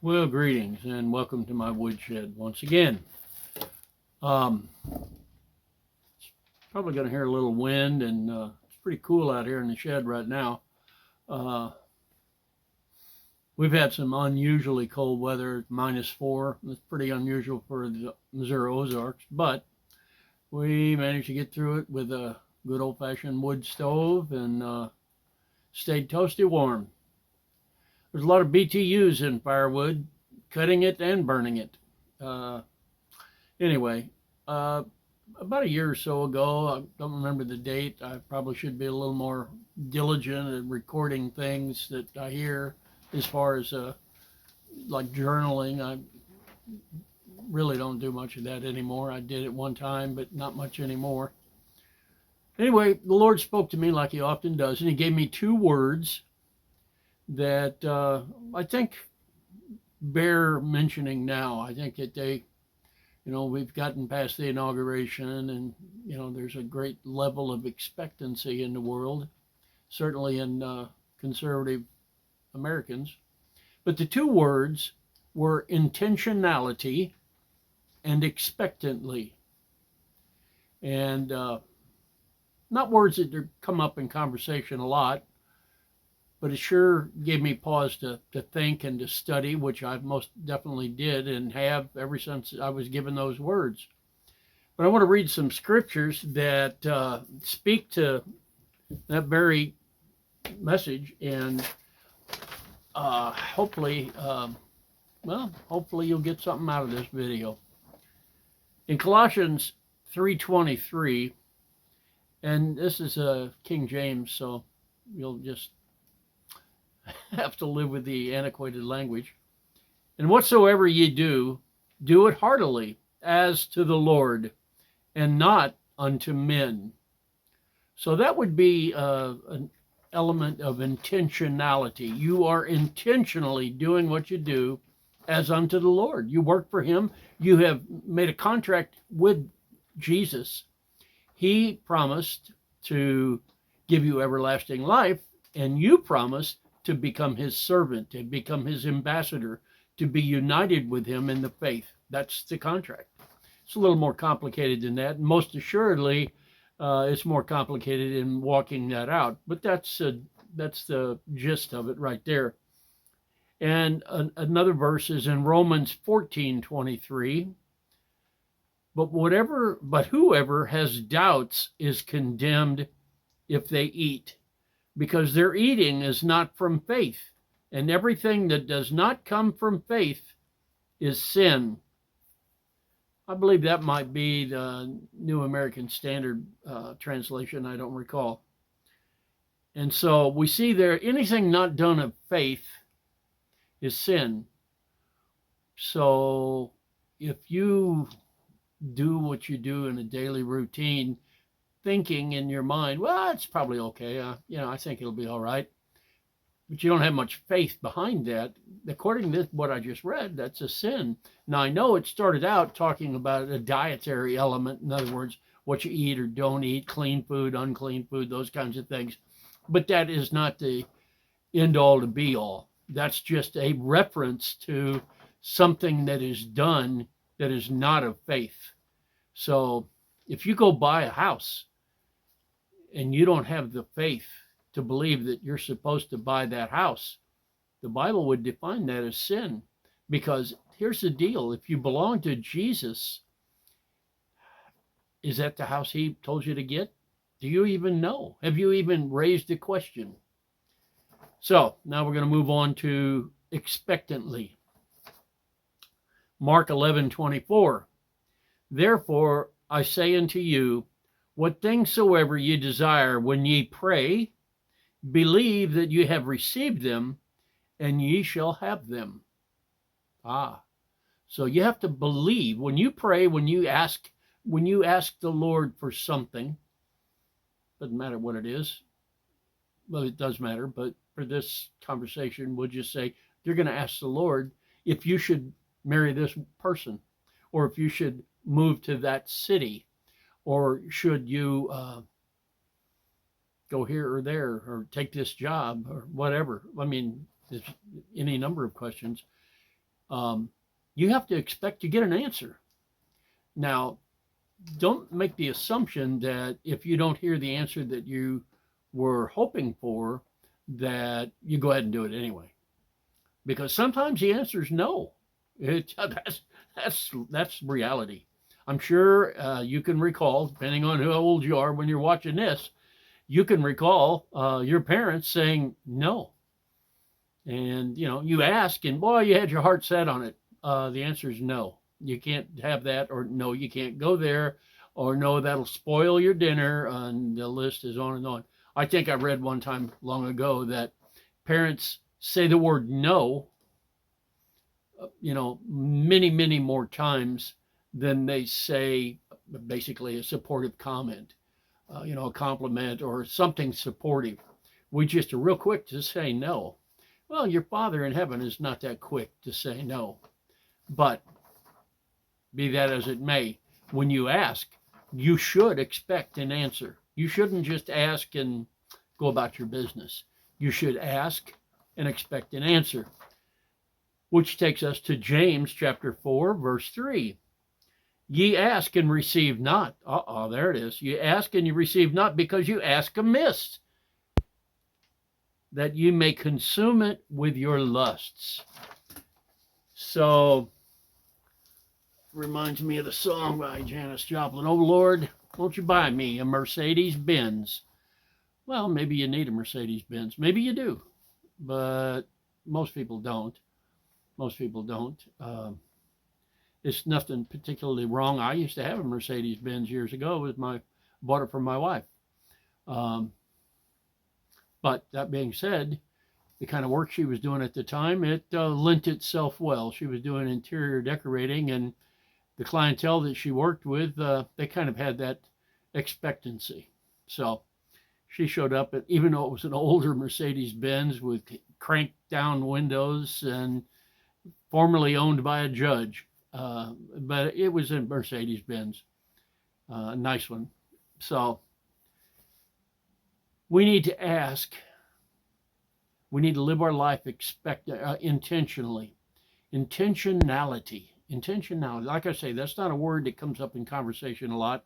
Well, greetings and welcome to my woodshed once again. It's probably going to hear a little wind, and it's pretty cool out here in the shed right now. We've had some unusually cold weather, -4. It's pretty unusual for the Missouri Ozarks, but we managed to get through it with a good old-fashioned wood stove and stayed toasty warm. There's a lot of BTUs in firewood, cutting it and burning it. Anyway, about a year or so ago, I don't remember the date. I probably should be a little more diligent at recording things that I hear as far as like journaling. I really don't do much of that anymore. I did it one time, but not much anymore. Anyway, the Lord spoke to me like he often does, and he gave me 2 words that I think bear mentioning now. I think that we've gotten past the inauguration, and, there's a great level of expectancy in the world, certainly in conservative Americans. But the 2 words were intentionality and expectantly. And not words that come up in conversation a lot, but it sure gave me pause to think and to study, which I most definitely did and have ever since I was given those words. But I want to read some scriptures that speak to that very message, and hopefully you'll get something out of this video. In Colossians 3:23, and this is King James, so you'll just have to live with the antiquated language. And whatsoever ye do, do it heartily, as to the Lord, and not unto men. So that would be an element of intentionality. You are intentionally doing what you do as unto the Lord. You work for him. You have made a contract with Jesus. He promised to give you everlasting life, and you promised to become his servant, to become his ambassador, to be united with him in the faith. That's the contract. It's a little more complicated than that. Most assuredly, it's more complicated in walking that out. But that's the gist of it right there. And another verse is in Romans 14:23. But whoever has doubts is condemned if they eat, because their eating is not from faith, and everything that does not come from faith is sin. I believe that might be the New American Standard translation. I don't recall. And so we see there, anything not done of faith is sin. So if you do what you do in a daily routine, thinking in your mind, well, it's probably okay. I think it'll be all right. But you don't have much faith behind that. According to what I just read, that's a sin. Now, I know it started out talking about a dietary element. In other words, what you eat or don't eat, clean food, unclean food, those kinds of things. But that is not the end all to be all. That's just a reference to something that is done that is not of faith. So if you go buy a house and you don't have the faith to believe that you're supposed to buy that house, the Bible would define that as sin. Because here's the deal. If you belong to Jesus, is that the house he told you to get? Do you even know? Have you even raised the question? So now we're going to move on to expectantly. Mark 11:24. Therefore I say unto you, what things soever ye desire when ye pray, believe that you have received them, and ye shall have them. So you have to believe. When you pray, when you ask the Lord for something, doesn't matter what it is. Well, it does matter, but for this conversation, we'll just say you're going to ask the Lord if you should marry this person, or if you should move to that city, or should you go here or there, or take this job, or whatever. I mean, there's any number of questions. you have to expect to get an answer. Now, don't make the assumption that if you don't hear the answer that you were hoping for, that you go ahead and do it anyway. Because sometimes the answer is no. That's reality. I'm sure you can recall, depending on how old you are when you're watching this, you can recall your parents saying no. And you ask, and boy, you had your heart set on it. The answer is no. You can't have that, or no, you can't go there, or no, that'll spoil your dinner. And the list is on and on. I think I read one time long ago that parents say the word no, many, many more times than they say basically a supportive comment, a compliment or something supportive. We just are real quick to say no. Well, your Father in heaven is not that quick to say no. But be that as it may, when you ask, you should expect an answer. You shouldn't just ask and go about your business. You should ask and expect an answer, which takes us to James chapter 4, verse 3. Ye ask and receive not. There it is. You ask and you receive not because you ask amiss, that you may consume it with your lusts. So, reminds me of the song by Janis Joplin. Oh Lord, won't you buy me a Mercedes Benz? Well, maybe you need a Mercedes Benz. Maybe you do, but most people don't. Most people don't. It's nothing particularly wrong. I used to have a Mercedes Benz years ago. Bought it from my wife. But that being said, the kind of work she was doing at the time, it lent itself well. She was doing interior decorating, and the clientele that she worked with, they kind of had that expectancy. So she showed up, even though it was an older Mercedes Benz with cranked down windows and formerly owned by a judge, but it was a Mercedes Benz, a nice one. So we need to ask. We need to live our life intentionally. Intentionality. Like I say, that's not a word that comes up in conversation a lot.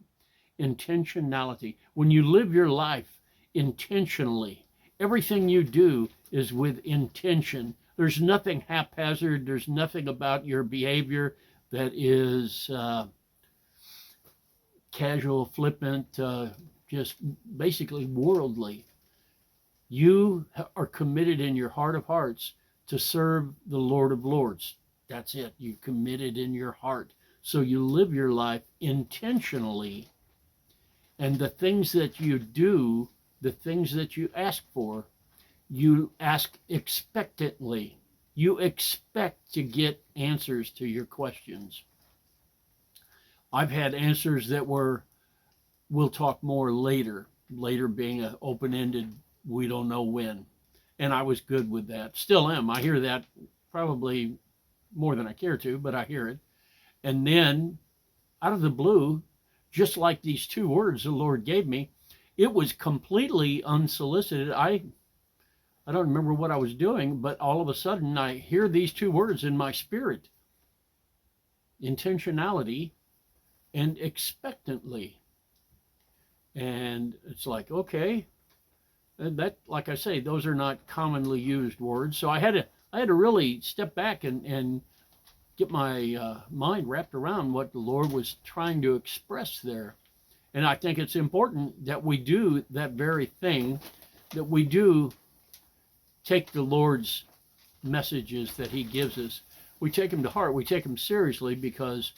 Intentionality. When you live your life intentionally, everything you do is with intention. There's nothing haphazard. There's nothing about your behavior that is casual, flippant, just basically worldly. You are committed in your heart of hearts to serve the Lord of Lords. That's it. You're committed in your heart. So you live your life intentionally. And the things that you do, the things that you ask for, you ask expectantly. You expect to get answers to your questions. I've had answers that were, we'll talk more later. Later being an open-ended, we don't know when. And I was good with that. Still am. I hear that probably more than I care to, but I hear it. And then, out of the blue, just like these two words the Lord gave me, it was completely unsolicited. I don't remember what I was doing, but all of a sudden I hear these two words in my spirit. Intentionality and expectantly. And it's like, okay, that, like I say, those are not commonly used words. So I had to really step back and get my mind wrapped around what the Lord was trying to express there. And I think it's important that we do that very thing, that we do take the Lord's messages that he gives us. We take them to heart. We take them seriously, because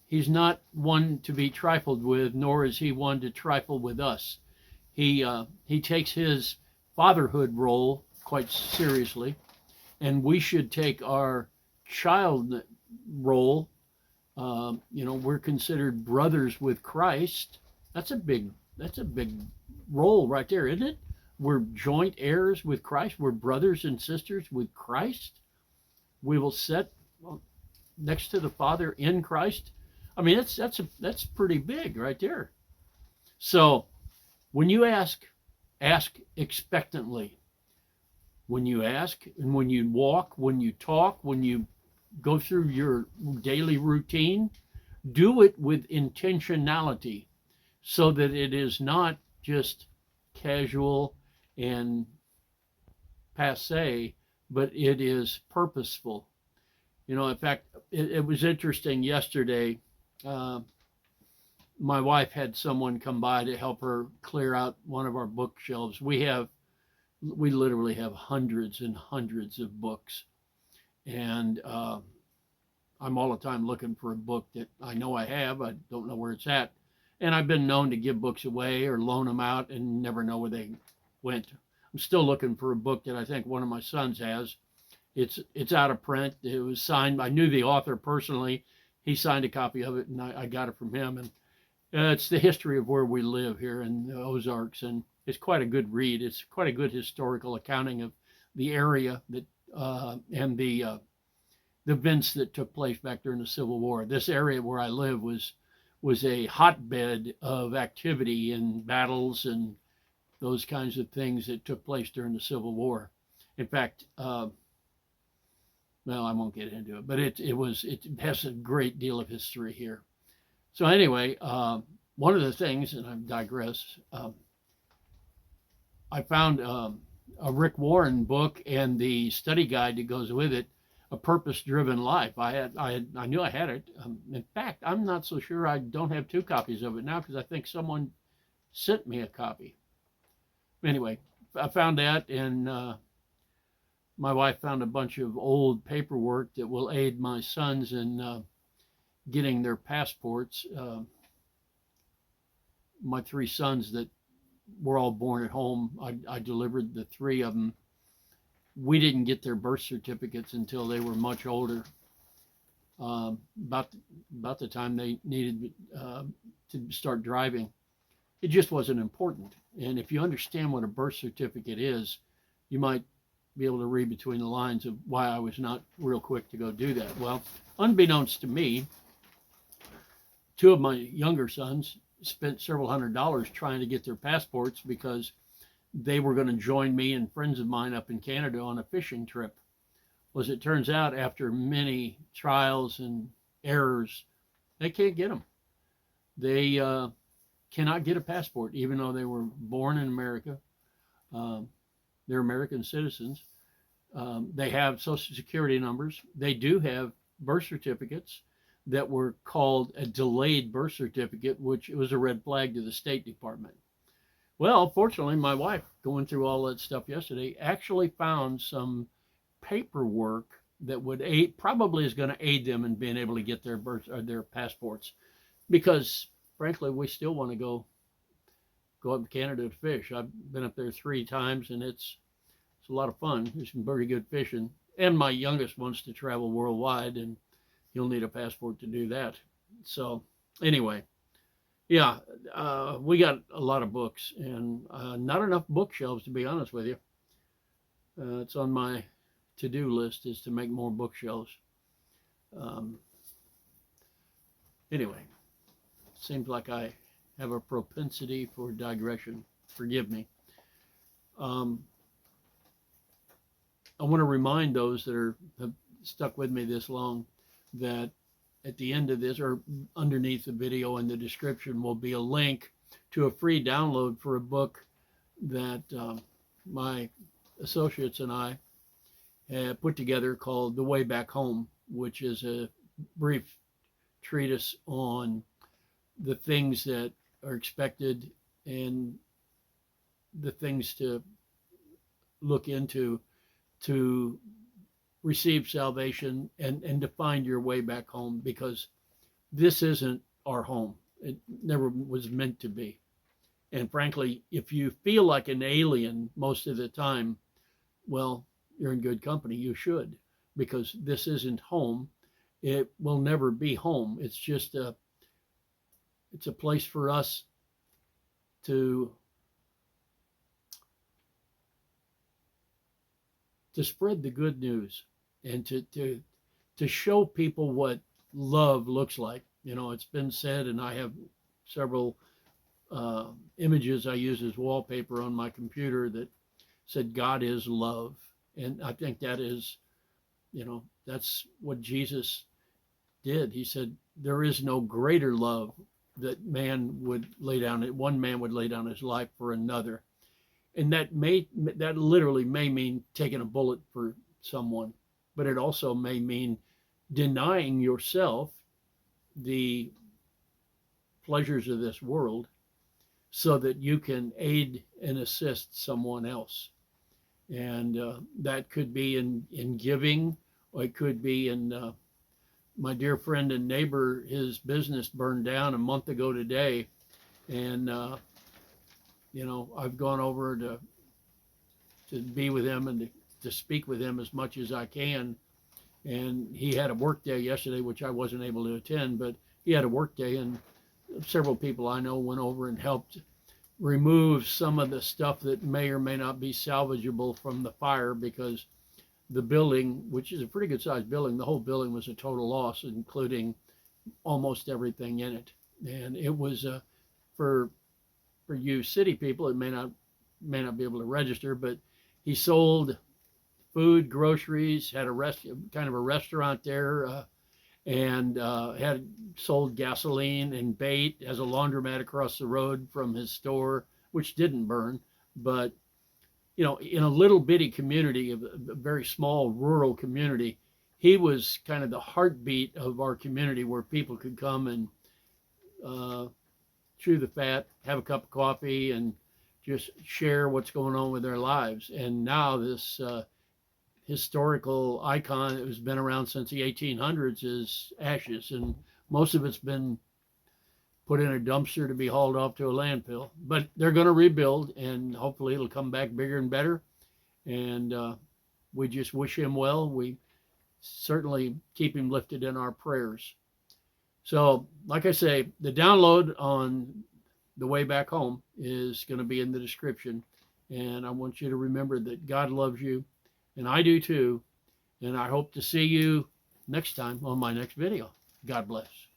he's not one to be trifled with, nor is he one to trifle with us. He takes his fatherhood role quite seriously, and we should take our child role. We're considered brothers with Christ. That's a big role right there, isn't it? We're joint heirs with Christ. We're brothers and sisters with Christ. We will sit next to the Father in Christ. I mean, that's pretty big right there. So when you ask expectantly. When you ask, and when you walk, when you talk, when you go through your daily routine, do it with intentionality so that it is not just casual and passe, but it is purposeful. In fact, it was interesting yesterday. Uh, my wife had someone come by to help her clear out one of our bookshelves. We literally have hundreds and hundreds of books, and I'm all the time looking for a book that I know I have. I don't know where it's at, and I've been known to give books away or loan them out and never know where they went. I'm still looking for a book that I think one of my sons has. It's out of print. It was signed. I knew the author personally. He signed a copy of it, and I got it from him. And it's the history of where we live here in the Ozarks, and it's quite a good read. It's quite a good historical accounting of the area that and the events that took place back during the Civil War. This area where I live was a hotbed of activity and battles and those kinds of things that took place during the Civil War. In fact, well, I won't get into it, but it has a great deal of history here. So anyway, one of the things, and I digress, I found a Rick Warren book and the study guide that goes with it, A Purpose-Driven Life. I knew I had it. In fact, I'm not so sure I don't have two copies of it now because I think someone sent me a copy. Anyway, I found that, and my wife found a bunch of old paperwork that will aid my sons in getting their passports. My three sons that were all born at home, I delivered the three of them. We didn't get their birth certificates until they were much older, about the time they needed to start driving. It just wasn't important. And if you understand what a birth certificate is, you might be able to read between the lines of why I was not real quick to go do that. Well, unbeknownst to me, two of my younger sons spent several $100s trying to get their passports because they were going to join me and friends of mine up in Canada on a fishing trip. Well, as it turns out, after many trials and errors, they can't get them. They cannot get a passport, even though they were born in America. They're American citizens. They have Social Security numbers. They do have birth certificates that were called a delayed birth certificate, which was a red flag to the State Department. Well, fortunately, my wife, going through all that stuff yesterday, actually found some paperwork that would aid, probably is going to aid them in being able to get their passports, because frankly, we still want to go up to Canada to fish. I've been up there 3 times, and it's a lot of fun. There's some very good fishing. And my youngest wants to travel worldwide, and he'll need a passport to do that. So anyway, yeah, we got a lot of books, and not enough bookshelves, to be honest with you. It's on my to-do list is to make more bookshelves. Anyway, seems like I have a propensity for digression. Forgive me. I want to remind those that have stuck with me this long that at the end of this, or underneath the video in the description, will be a link to a free download for a book that my associates and I have put together called The Way Back Home, which is a brief treatise on the things that are expected and the things to look into to receive salvation and to find your way back home, because this isn't our home. It never was meant to be. And frankly, if you feel like an alien most of the time, well, you're in good company. You should, because this isn't home. It will never be home. It's just it's a place for us to spread the good news and to show people what love looks like. You know, it's been said, and I have several images I use as wallpaper on my computer that said God is love. And I think that is That's what Jesus did. He said, there is no greater love that one man would lay down his life for another. And that literally may mean taking a bullet for someone, but it also may mean denying yourself the pleasures of this world so that you can aid and assist someone else. And that could be in giving, or it could be in my dear friend and neighbor, his business burned down a month ago today. And, I've gone over to be with him and to speak with him as much as I can. And he had a work day yesterday, which I wasn't able to attend, but he had a work day, and several people I know went over and helped remove some of the stuff that may or may not be salvageable from the fire, because the building, which is a pretty good sized building, the whole building was a total loss, including almost everything in it. And it was for you city people, it may not be able to register, but he sold food, groceries, had kind of a restaurant there, and had sold gasoline and bait, has a laundromat across the road from his store, which didn't burn. But in a little bitty community, a very small rural community, he was kind of the heartbeat of our community, where people could come and chew the fat, have a cup of coffee, and just share what's going on with their lives. And now this historical icon that has been around since the 1800s is ashes, and most of it's been put in a dumpster to be hauled off to a landfill. But they're going to rebuild, and hopefully it'll come back bigger and better. And we just wish him well. We certainly keep him lifted in our prayers. So, like I say, the download on the way back home is going to be in the description. And I want you to remember that God loves you, and I do too. And I hope to see you next time on my next video. God bless.